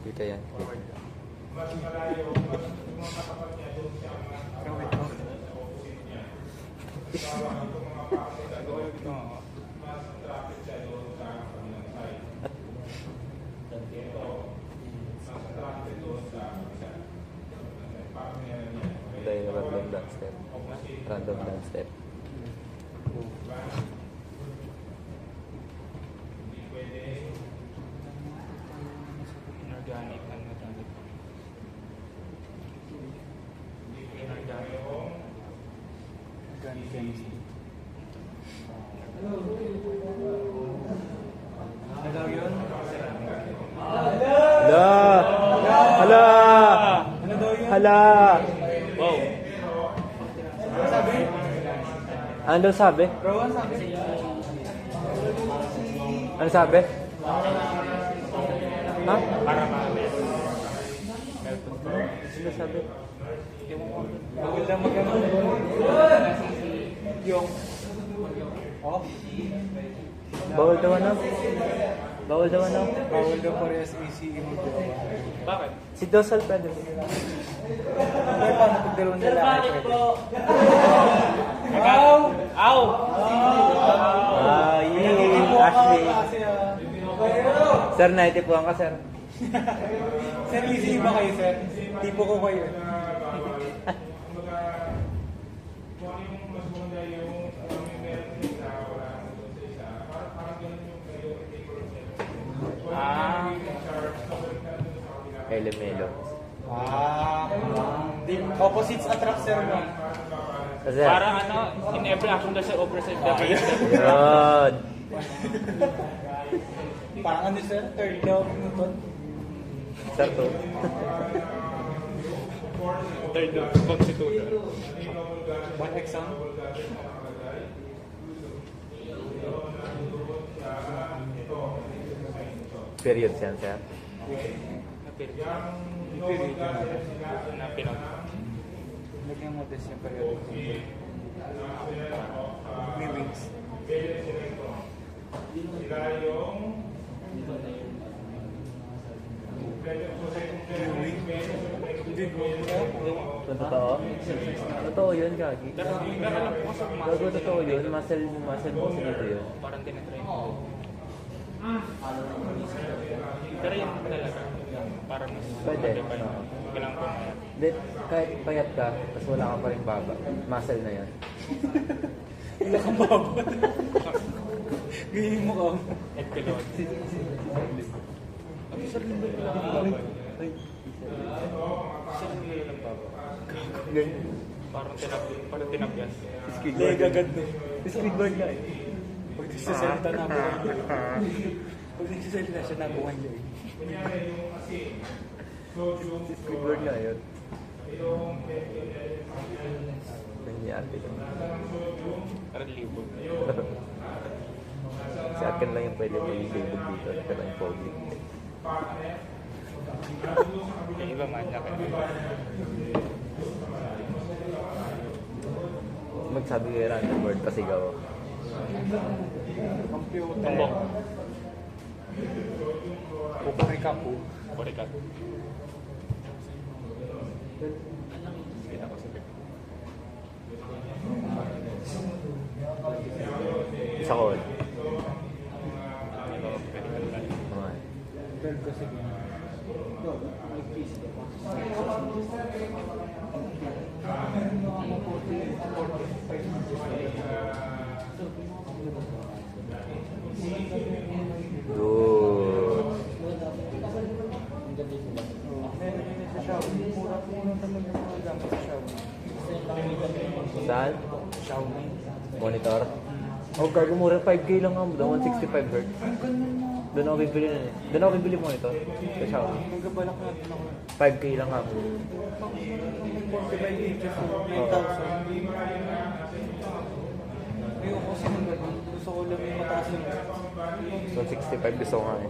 Kita yan. Forward. Mas malayo, mas mga katapat niya doon siya Gawin ko. Tawag itong mga pakit sa doon. Gawin ito nga. Mas traffic siya doon sa kabilang side. Ito, mas traffic doon sa parang yan yan. Ito yung random dance step. Random dance step. Hindi pwede. Inorganic. Inorganic. Organic chemistry. Ano daw yun? Hala! Hala! Ano daw yun? Hala! Wow. Sabi? Ano daw sabi? Rowan sabi? Ano sabi? Ha? Para ma-meron. Ano sabi? Bawal lang mag-ano. Yung... Oh? Bawal daw ano? Bawal daw ano? Bawal daw parehas ACE mo daw. Bakit? Si Dosal pwede. Pero paano pag dalawang lalaki pwede? Ow! Ow! Ah, yee! Ashley. Sir, naitipuan ka, sir. Sir, easy ba kayo, sir? Tipo ko kayo. Kung ano yung mas maganda yung may meron sa isa, wala naman doon sa isa. Parang ganun yung kayo, hindi ko rin Melo Melo. Opposites attract, sir, no? Kasi, Parang ano, in every action there's an opposite definition. yun. Parang ano, sir? Third law of Newton? Sir, to. Third constitution. One exam? Period yan, sir. Na pinag. Lagyan mo din siya period. May wings. Sila yung Totoo? Totoo yun, Gagi. Nakalang po sa Gago, totoo yun. Muscle mo dito yun. parang tinatry ko. Pero yun talaga. Parang mas Pwede. ma-define. Oo. Kailangan ko na. Then, kahit payat ka, tapos wala ka pa rin baba. Muscle na yan. Wala kang baba. Ganyan mo ka. Head pilot. Ang isa rin ba lang baba? Isa rin lang baba. Parang tinapyas. Leg agad, no? Skateboard nga eh. Pag nagsasalita na buhay niya. Pag nagsasalita siya na buhay niya. Skateboard nga yun. Nangyari ito. Parang libog. Si akin lang yung pwede mag-libog dito. Ito lang yung pogi. Yung iba man niya kaya. Magsabi kayo random word pasigaw. Computer. Tumbok. Puparika po. Borikat. Kita ko sa bibig. Sa call. Ito, pwede ka naman. Okay. Bel ko sige. Good. Saan? Monitor? Oh, gago mura 5K lang nga. 165 Hz. Doon ako bibili na eh. Doon ako bibili monitor. Sa Xiaomi. Nagkabalak natin ako. 5K lang nga. 45 inches, 9,000. Ayoko kasi ng ganun. Gusto ko lang yung mataas yung... So 65 gusto ko nga eh.